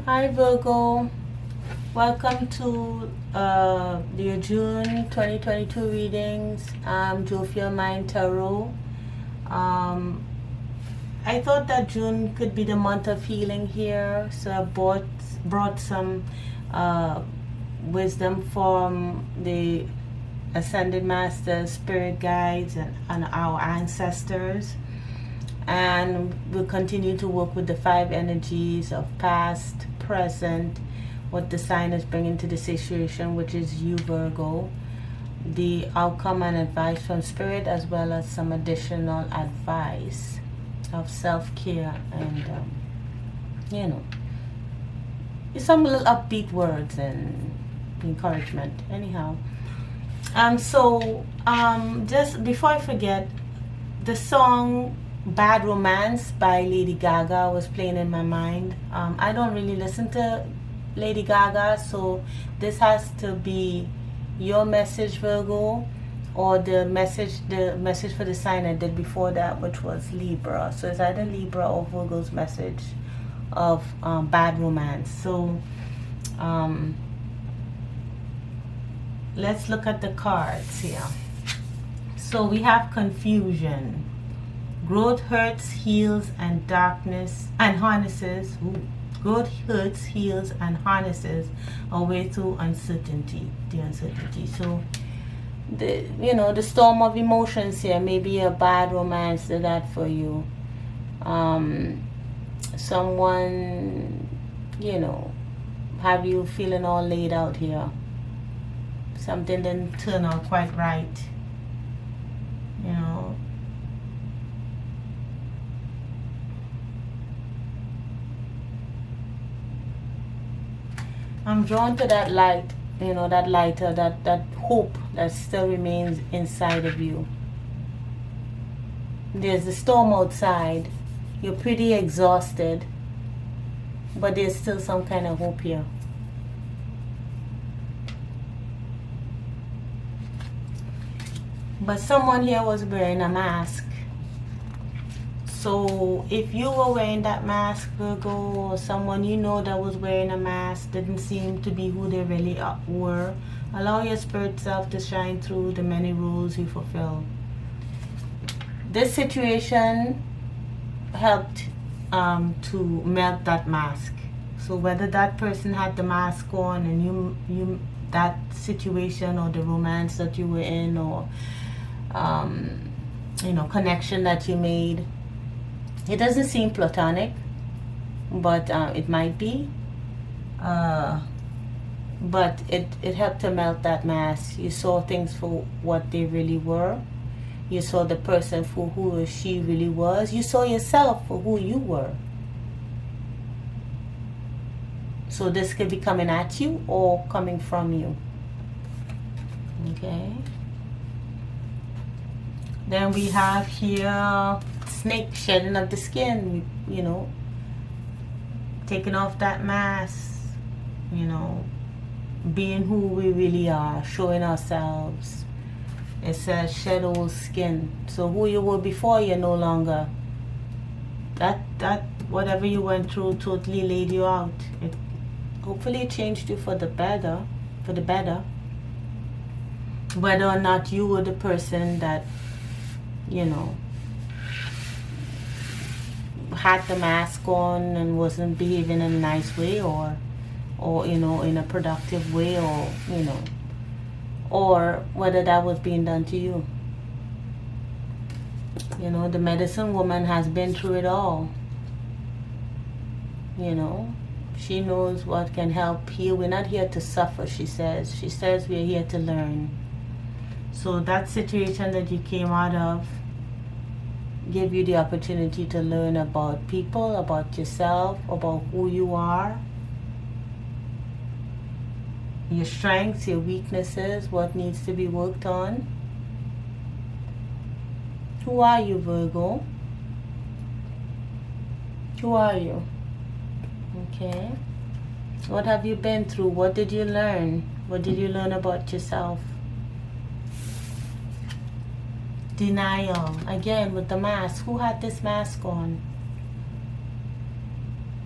Hi Virgo, welcome to your June 2022 readings. I'm Jofia Mind Tarot. Um, I thought that June could be the month of healing here, so I brought some uh, wisdom from the Ascended Masters, Spirit Guides, and our ancestors. And we'll continue to work with the five energies of past, present, what the sign is bringing to the situation, which is you, Virgo, the outcome and advice from Spirit, as well as some additional advice of self-care and, some little upbeat words and encouragement. Anyhow, just before I forget, the song Bad Romance by Lady Gaga was playing in my mind. I don't really listen to Lady Gaga, so this has to be your message, Virgo, or the message for the sign I did before that, which was Libra. So it's either Libra or Virgo's message of Bad Romance. So let's look at the cards here. So we have confusion. Growth hurts, heals, and darkness and harnesses. Growth hurts, heals, and harnesses a way through uncertainty. The uncertainty. So, the storm of emotions here may be a bad romance to that for you. Someone, have you feeling all laid out here. Something didn't turn out quite right. I'm drawn to that light, that lighter, that hope that still remains inside of you. There's a storm outside. You're pretty exhausted, but there's still some kind of hope here. But someone here was wearing a mask. So if you were wearing that mask, Virgo, or someone you know that was wearing a mask didn't seem to be who they really were, allow your spirit self to shine through the many roles you fulfill. This situation helped to melt that mask. So whether that person had the mask on and you that situation or the romance that you were in, or connection that you made, it doesn't seem platonic, but it might be. But it helped to melt that mask. You saw things for what they really were. You saw the person for who or she really was. You saw yourself for who you were. So this could be coming at you or coming from you. Okay. Then we have here snake shedding of the skin, taking off that mask, being who we really are, showing ourselves. It says shed old skin. So who you were before, you're no longer. That whatever you went through totally laid you out. It hopefully changed you for the better. Whether or not you were the person that had the mask on and wasn't behaving in a nice way, or in a productive way, or whether that was being done to you. The medicine woman has been through it all. She knows what can help heal. We're not here to suffer, she says. She says we're here to learn. So that situation that you came out of give you the opportunity to learn about people, about yourself, about who you are, your strengths, your weaknesses, what needs to be worked on. Who are you, Virgo? Who are you? Okay. What have you been through? What did you learn? What did you learn about yourself? Denial. Again, with the mask. Who had this mask on?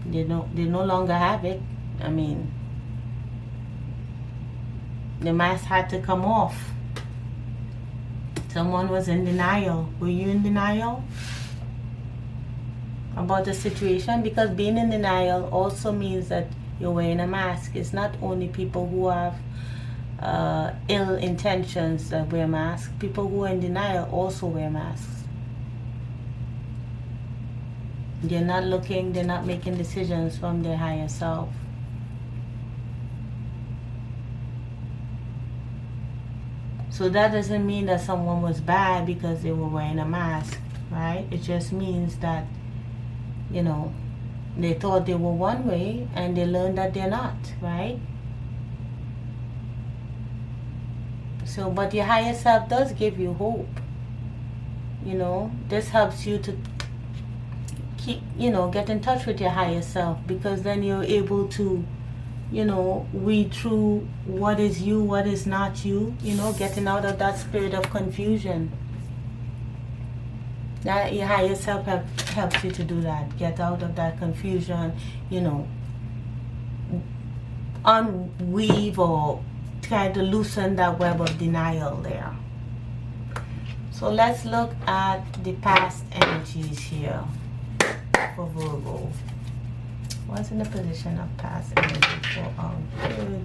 They no longer have it. I mean, the mask had to come off. Someone was in denial. Were you in denial about the situation? Because being in denial also means that you're wearing a mask. It's not only people who have ill intentions that wear masks. People who are in denial also wear masks. They're not looking, they're not making decisions from their higher self. So that doesn't mean that someone was bad because they were wearing a mask, right? It just means that, you know, they thought they were one way and they learned that they're not, right? So, but your higher self does give you hope. You know, this helps you to keep, you know, get in touch with your higher self, because then you're able to, you know, weed through what is you, what is not you, you know, getting out of that spirit of confusion. That your higher self helps you to do that. Get out of that confusion, you know, unweave or try to loosen that web of denial there. So let's look at the past energies here for Virgo. What's in the position of past energy for our Virgos?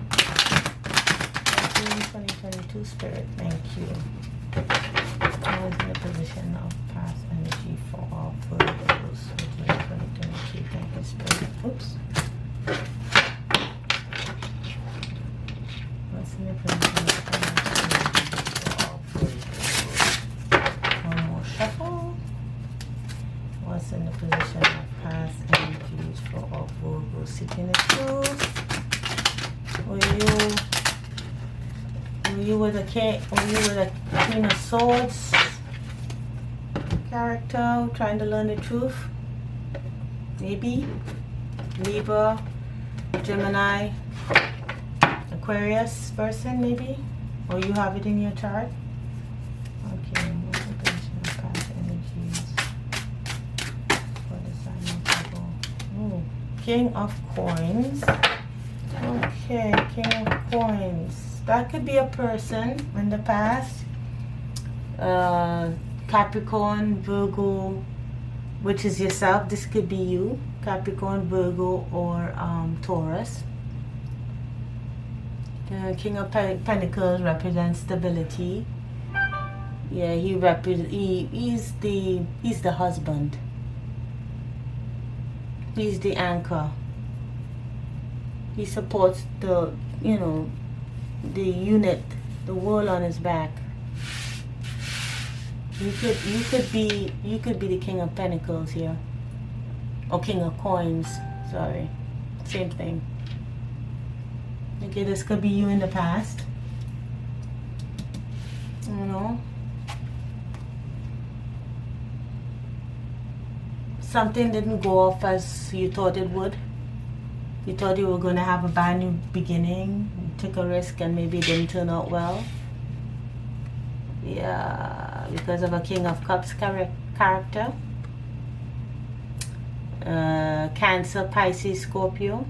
2022 Spirit, thank you. What's in the position of past energy for our Virgos for 2022? Thank you, Spirit. Oops. What's in the position of past energy for our Virgos? One more shuffle. What's in the position of past energies for our Virgo seeking the truth? Were you with a king? Were you with a Queen of Swords character trying to learn the truth? Maybe Libra, Gemini, Aquarius person, maybe, or you have it in your chart. Okay, what's the position of past energies? Oh, King of Coins. Okay, King of Coins. That could be a person in the past. Capricorn, Virgo, which is yourself. This could be you. Capricorn, Virgo, or Taurus. The King of Pentacles represents stability. Yeah, he's the husband. He's the anchor. He supports the, you know, the unit, the world on his back. You could be the King of Pentacles here, or King of Coins. Sorry, same thing. Okay, this could be you in the past. You know, something didn't go off as you thought it would. You thought you were going to have a brand new beginning. You took a risk and maybe it didn't turn out well. Yeah, because of a King of Cups character. Cancer, Pisces, Scorpio.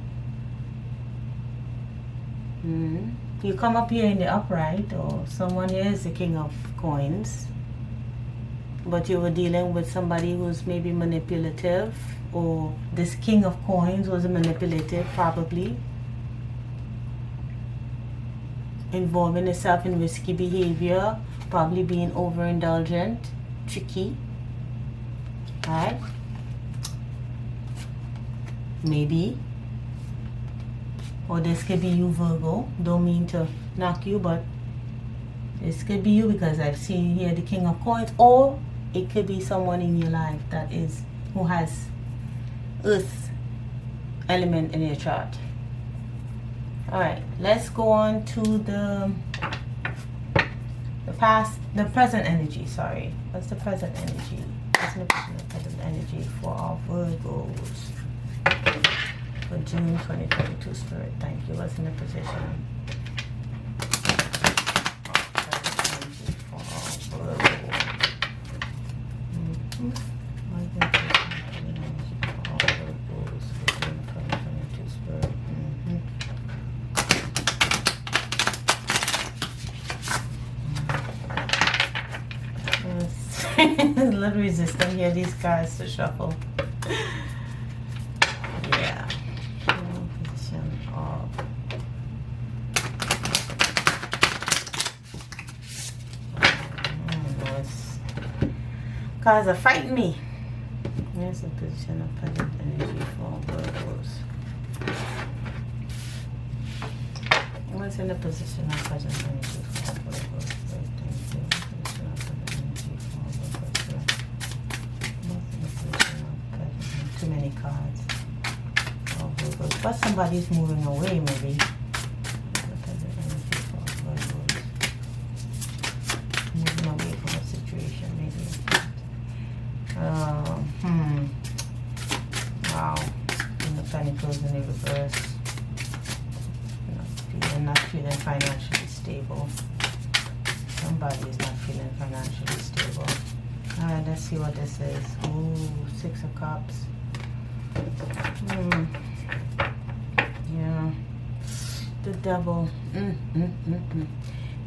You come up here in the upright, or someone here is the King of Coins. But you were dealing with somebody who's maybe manipulative, or this King of Coins was manipulative, probably. Involving itself in risky behavior, probably being overindulgent, tricky. Alright? Maybe. Or this could be you, Virgo. Don't mean to knock you, but this could be you, because I've seen here the King of Coins. Or it could be someone in your life that is, who has earth element in your chart. Alright, let's go on to the present energy, sorry. What's the present energy? What's the present energy for our Virgos for June 2022, Spirit? Thank you. What's in the position? Present energy for our Virgos. What's the present energy little resistant here, these cards to shuffle. Yeah. Position of cards are fighting me. Here's the position of present energy for Virgos. What's in the position of present energy for Virgos? Too many cards. Oh, Virgos. But somebody's moving away, maybe. Moving away from a situation, maybe. Wow. And the Pentacles in the reverse. Not feeling financially stable. Somebody is not feeling financially stable. Alright, let's see what this is. Ooh, 6 of Cups. Yeah. The Devil.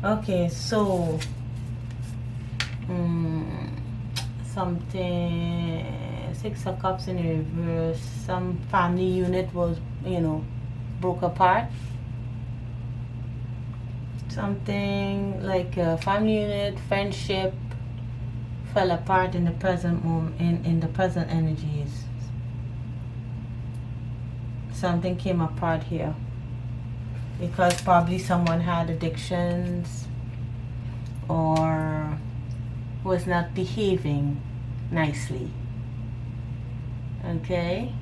Okay, so something, 6 of Cups in reverse. Some family unit was, broke apart. Something like a family unit, friendship fell apart in the present moment, in the present energies. Something came apart here because probably someone had addictions or was not behaving nicely. Okay,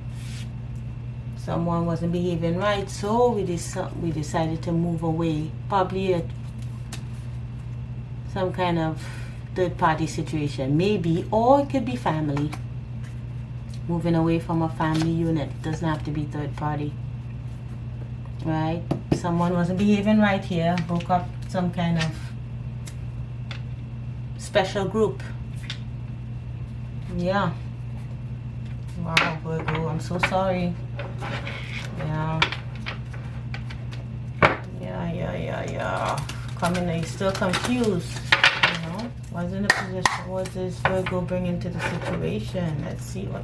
someone wasn't behaving right, so we decided to move away. Probably some kind of third-party situation, maybe, or it could be family. Moving away from a family unit doesn't have to be third party, right? Someone wasn't behaving right here, broke up some kind of special group. Yeah. Wow, Virgo, I'm so sorry. Yeah. Coming, are you still confused? What's in the position? What does Virgo bring into the situation? Let's see what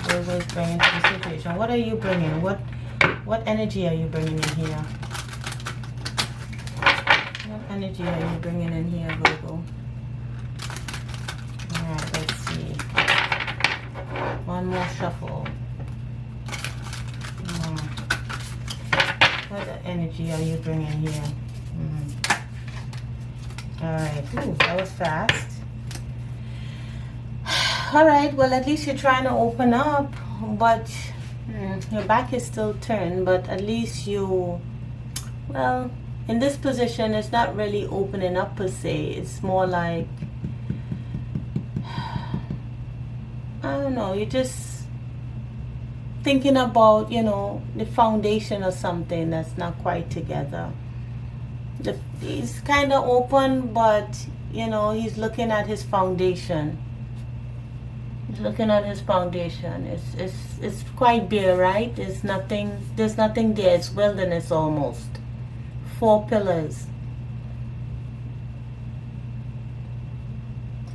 Virgo is bringing to the situation. What are you bringing? What energy are you bringing in here? What energy are you bringing in here, Virgo? Alright, let's see. One more shuffle. What energy are you bringing here? Alright, that was fast. Alright, well, at least you're trying to open up, but your back is still turned, but at least you, well, in this position, it's not really opening up per se. It's more like, I don't know, you're just thinking about, the foundation or something that's not quite together. He's kind of open, but he's looking at his foundation. He's looking at his foundation. It's quite bare, right? There's nothing there. It's wilderness almost. 4 pillars.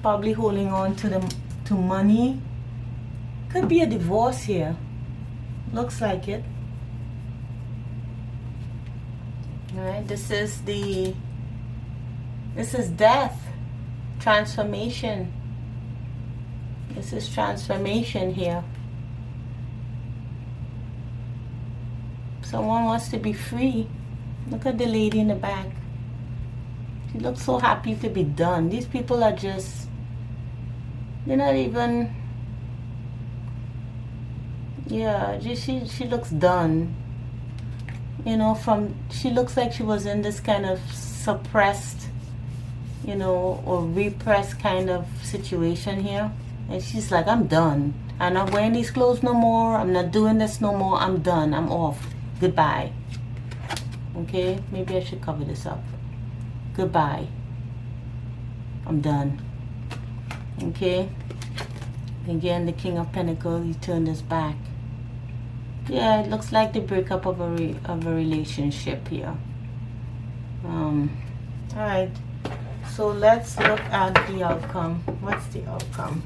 Probably holding on to money. Could be a divorce here. Looks like it. Alright, this is death, transformation. This is transformation here. Someone wants to be free. Look at the lady in the back. She looks so happy to be done. These people are just, they're not even, she looks done. She looks like she was in this kind of suppressed, or repressed kind of situation here. And she's like, I'm done. I'm not wearing these clothes no more. I'm not doing this no more. I'm done. I'm off. Goodbye. Okay? Maybe I should cover this up. Goodbye. I'm done. Okay? Again, the King of Pentacles, he turned his back. Yeah, it looks like the breakup of a relationship here. Alright. So let's look at the outcome. What's the outcome?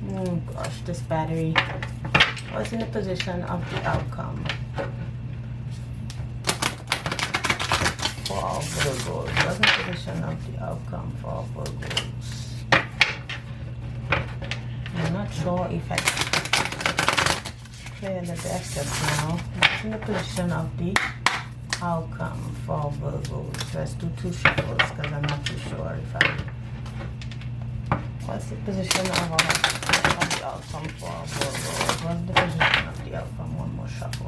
Oh gosh, this battery. What's in the position of the outcome for our Virgos? What's in the position of the outcome for our Virgos? I'm not sure if I clear the deck just now. What's in the position of the outcome for Virgos? Let's do 2 shuffles because I'm not too sure if I. What's the position of the outcome for Virgos? What's the position of the outcome? One more shuffle.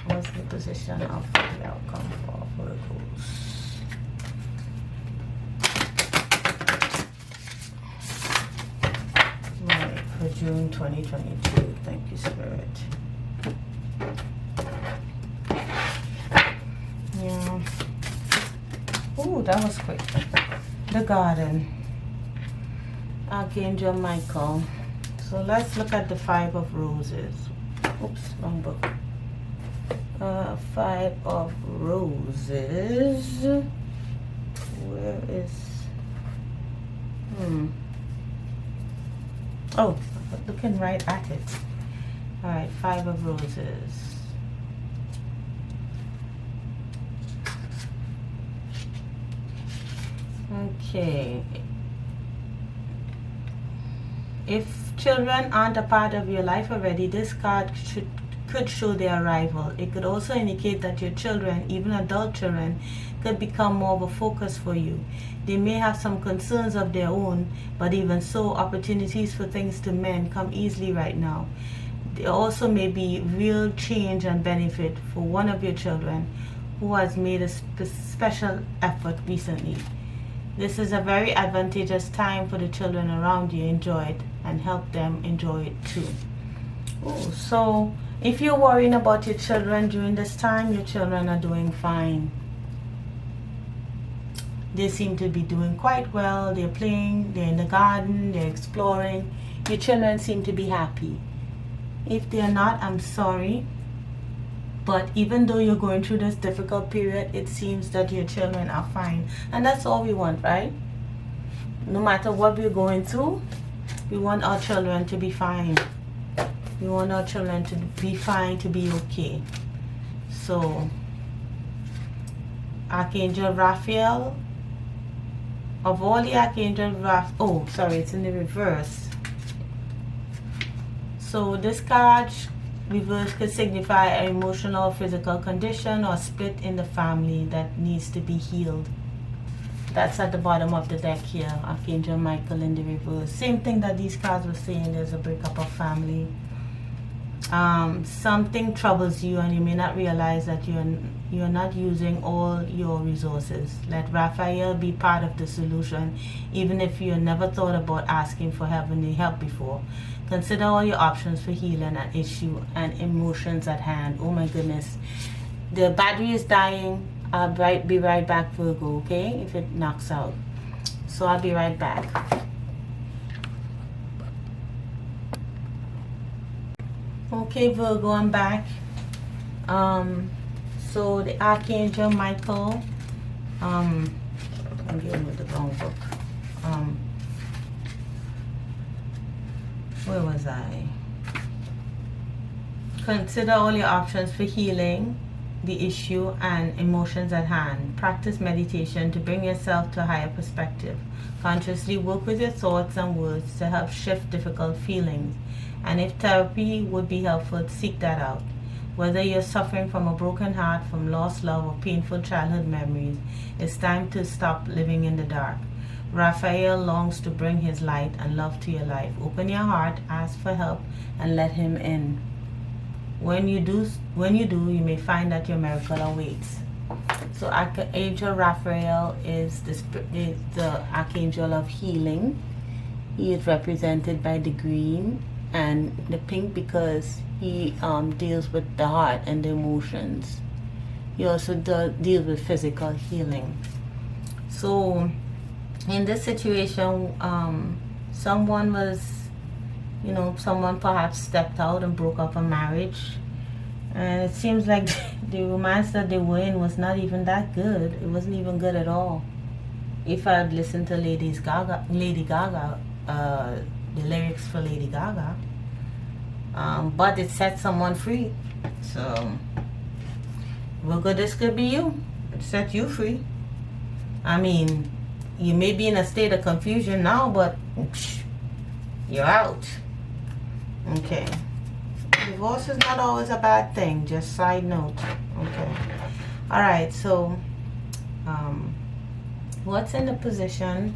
What's the position of the outcome for Virgos? Right, for June 2022. Thank you, Spirit. Yeah. Ooh, that was quick. The Garden. Archangel Michael. So let's look at the 5 of Roses. Oops, wrong book. 5 of Roses. Where is... Oh, looking right at it. Alright, 5 of Roses. Okay. If children aren't a part of your life already, this card could show their arrival. It could also indicate that your children, even adult children, could become more of a focus for you. They may have some concerns of their own, but even so, opportunities for things to mend come easily right now. There also may be real change and benefit for one of your children who has made a special effort recently. This is a very advantageous time for the children around you. Enjoy it and help them enjoy it too. Oh, so if you're worrying about your children during this time, your children are doing fine. They seem to be doing quite well. They're playing, they're in the garden, they're exploring. Your children seem to be happy. If they're not, I'm sorry. But even though you're going through this difficult period, it seems that your children are fine. And that's all we want, right? No matter what we're going through, we want our children to be fine. We want our children to be fine, to be okay. So, Archangel Raphael, of all the Archangel oh, sorry, it's in the reverse. So this card reverse could signify an emotional or physical condition or split in the family that needs to be healed. That's at the bottom of the deck here, Archangel Michael in the reverse. Same thing that these cards were saying, there's a breakup of family. Something troubles you and you may not realize that you're not using all your resources. Let Raphael be part of the solution, even if you never thought about asking for heavenly help before. Consider all your options for healing an issue and emotions at hand. Oh my goodness. The battery is dying. I'll be right back, Virgo, okay? If it knocks out. So I'll be right back. Okay, Virgo, I'm back. So the Archangel Michael, I'm dealing with the wrong book. Where was I? Consider all your options for healing the issue and emotions at hand. Practice meditation to bring yourself to a higher perspective. Consciously work with your thoughts and words to help shift difficult feelings. And if therapy would be helpful, seek that out. Whether you're suffering from a broken heart, from lost love, or painful childhood memories, it's time to stop living in the dark. Raphael longs to bring his light and love to your life. Open your heart, ask for help, and let him in. When you do, you may find that your miracle awaits. So Archangel Raphael is the Archangel of healing. He is represented by the green and the pink because he deals with the heart and the emotions. He also deals with physical healing. So in this situation, someone perhaps stepped out and broke up a marriage, and it seems like the romance that they were in was not even that good. It wasn't even good at all. if I'd listened to Lady Gaga, the lyrics for Lady Gaga, but it set someone free. So, Virgo, this could be you. It set you free. I mean, you may be in a state of confusion now, but you're out. Okay. Divorce is not always a bad thing. Just side note. Okay. All right. So, what's in the position?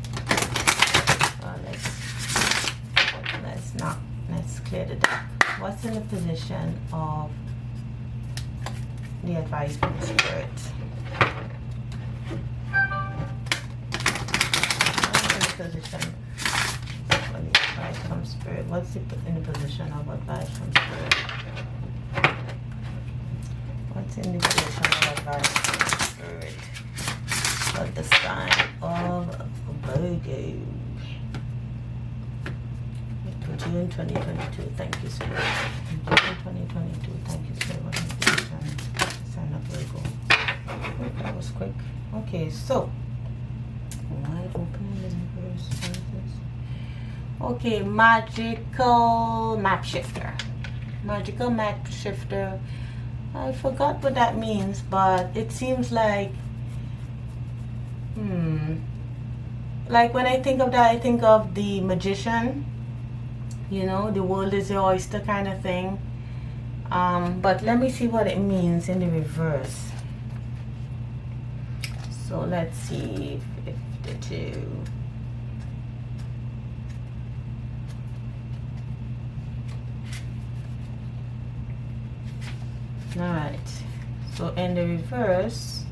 Let's clear the deck. What's in the position of the advice from the Spirit? What's in the position for the advice from Spirit? What's in the position of advice from Spirit? What's in the position of advice from Spirit for the sign of Virgo? June 2022, thank you, Spirit. June 2022, thank you, Spirit. Sign up, Virgo. Oh, that was quick. Okay, so wide open universe. Okay, magical map shifter. Magical map shifter. I forgot what that means, but it seems like like when I think of that, I think of the magician. You know, the world is your oyster kind of thing. But let me see what it means in the reverse. So let's see, 52. Alright, so in the reverse,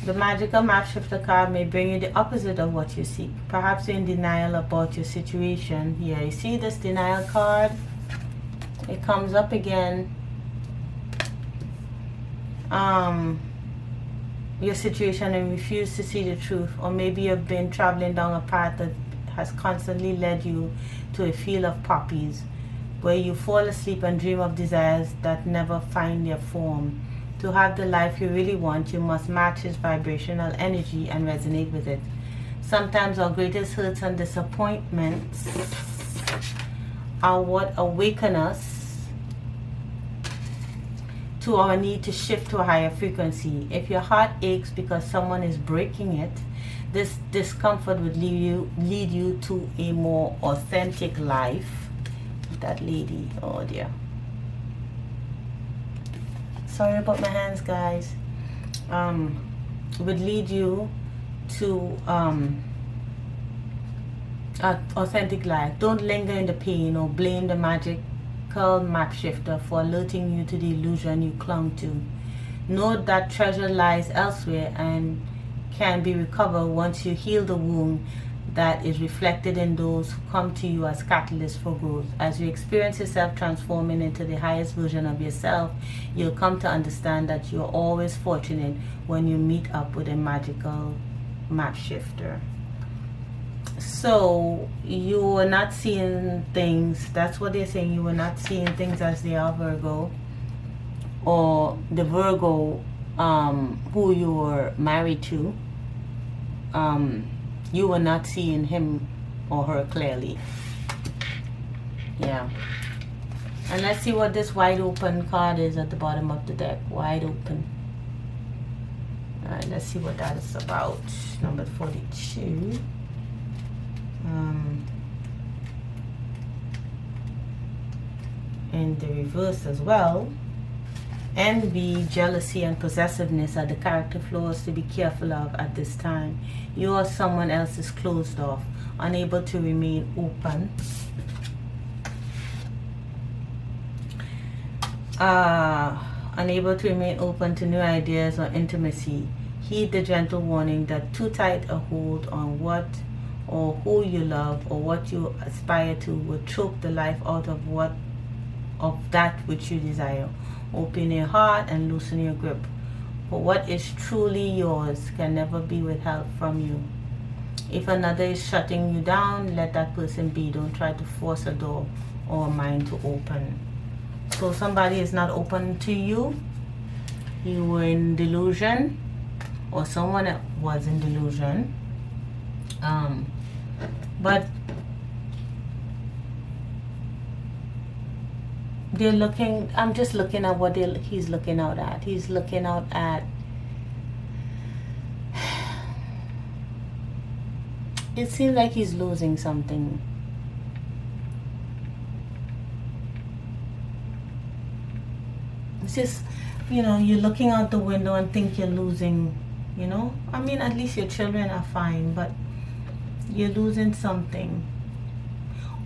the magical map shifter card may bring you the opposite of what you seek. Perhaps you're in denial about your situation. Here, you see this denial card? It comes up again. Your situation and refuse to see the truth. Or maybe you've been traveling down a path that has constantly led you to a field of poppies, where you fall asleep and dream of desires that never find their form. To have the life you really want, you must match its vibrational energy and resonate with it. Sometimes our greatest hurts and disappointments are what awaken us to our need to shift to a higher frequency. If your heart aches because someone is breaking it, this discomfort would lead you to a more authentic life. That lady, oh dear. Sorry about my hands, guys. Would lead you to authentic life. Don't linger in the pain or blame the magical map shifter for alerting you to the illusion you clung to. Know that treasure lies elsewhere and can be recovered once you heal the wound that is reflected in those who come to you as catalysts for growth. As you experience yourself transforming into the highest version of yourself, you'll come to understand that you're always fortunate when you meet up with a magical map shifter. So you were not seeing things, that's what they're saying, you were not seeing things as they are, Virgo. Or the Virgo who you were married to, you were not seeing him or her clearly. Yeah. And let's see what this wide open card is at the bottom of the deck. Wide open. Alright, let's see what that is about. Number 42. In the reverse as well. Envy, jealousy, and possessiveness are the character flaws to be careful of at this time. You or someone else is closed off, unable to remain open. Unable to remain open to new ideas or intimacy. Heed the gentle warning that too tight a hold on what or who you love or what you aspire to will choke the life out of that which you desire. Open your heart and loosen your grip. For what is truly yours can never be withheld from you. If another is shutting you down, let that person be. Don't try to force a door or a mind to open. So somebody is not open to you. You were in delusion, or someone that was in delusion. But they're looking, I'm just looking at what he's looking out at. He's looking out at, it seems like he's losing something. It's just, you know, you're looking out the window and think you're losing, you know. I mean, at least your children are fine, but you're losing something.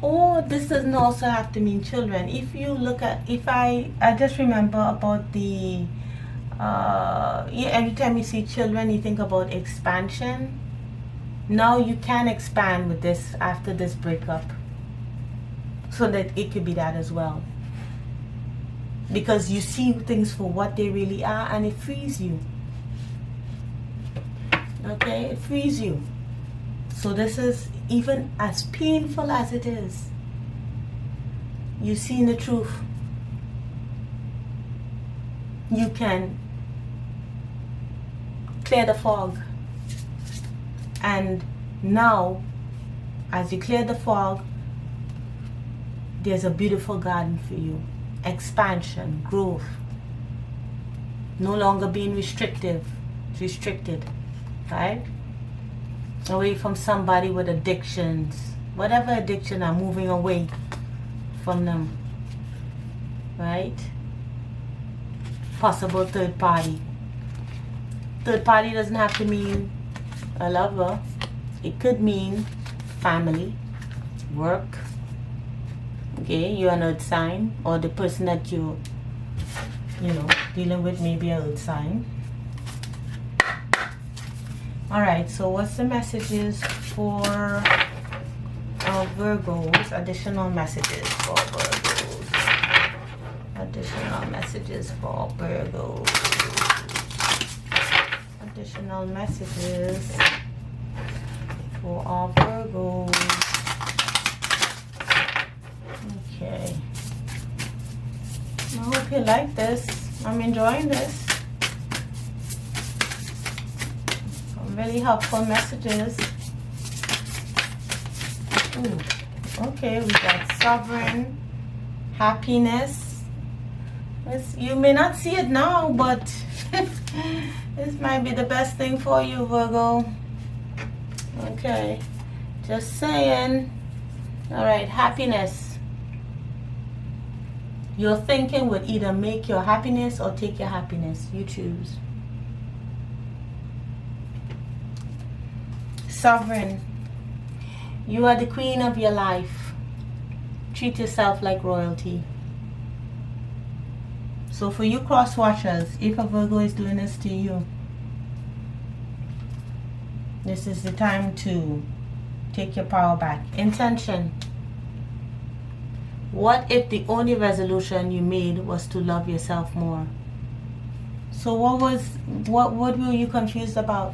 Or this doesn't also have to mean children. If you look at, if I just remember about the, every time you see children, you think about expansion. Now you can expand with this after this breakup. So that it could be that as well. Because you see things for what they really are, and it frees you. Okay, it frees you. So this is, even as painful as it is, you've seen the truth. You can clear the fog. And now, as you clear the fog, there's a beautiful garden for you. Expansion, growth. No longer being restricted, right? Away from somebody with addictions. Whatever addiction are, moving away from them. Right? Possible third party. Third party doesn't have to mean a lover. It could mean family, work. Okay, you're an earth sign, or the person that you know, dealing with may be an earth sign. Alright, so what's the messages for Virgos? Additional messages for Virgos. Additional messages for Virgos. Additional messages for our Virgos. Okay. I hope you like this. I'm enjoying this. Some really helpful messages. Ooh. Okay, we got sovereign, happiness. You may not see it now, but this might be the best thing for you, Virgo. Okay, just saying. All right, happiness. Your thinking would either make your happiness or take your happiness. You choose. Sovereign. You are the queen of your life. Treat yourself like royalty. So for you cross watchers, if a Virgo is doing this to you, this is the time to take your power back. Intention. What if the only resolution you made was to love yourself more? So what were you confused about?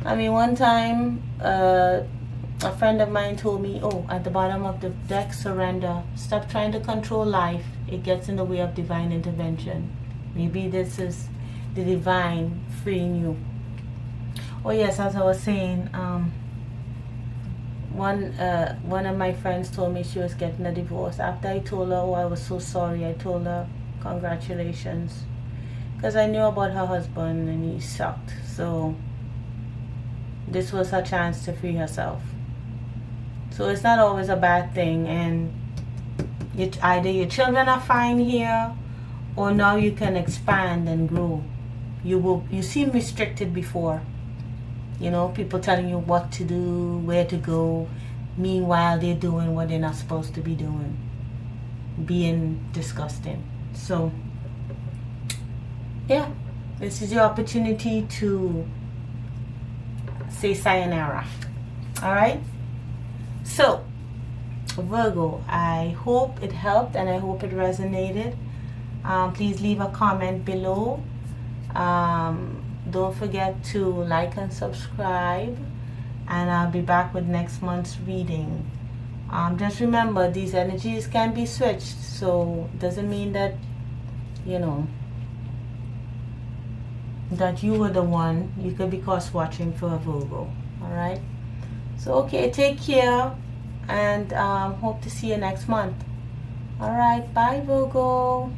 I mean, one time a friend of mine told me, oh, at the bottom of the deck, surrender. Stop trying to control life. It gets in the way of divine intervention. Maybe this is the divine freeing you. Oh yes, as I was saying, one of my friends told me she was getting a divorce. After I told her, oh, I was so sorry, I told her, congratulations. Because I knew about her husband and he sucked. So this was her chance to free herself. So it's not always a bad thing. And either your children are fine here, or now you can expand and grow. You seem restricted before. You know, people telling you what to do, where to go. Meanwhile, they're doing what they're not supposed to be doing. Being disgusting. So, yeah. This is your opportunity to say sayonara. Alright? So, Virgo, I hope it helped and I hope it resonated. Please leave a comment below. Don't forget to like and subscribe, and I'll be back with next month's reading. Just remember, these energies can be switched, so doesn't mean that, you know, that you were the one. You could be cross watching for a Virgo. All right. So okay, take care, and hope to see you next month. All right. Bye, Virgo.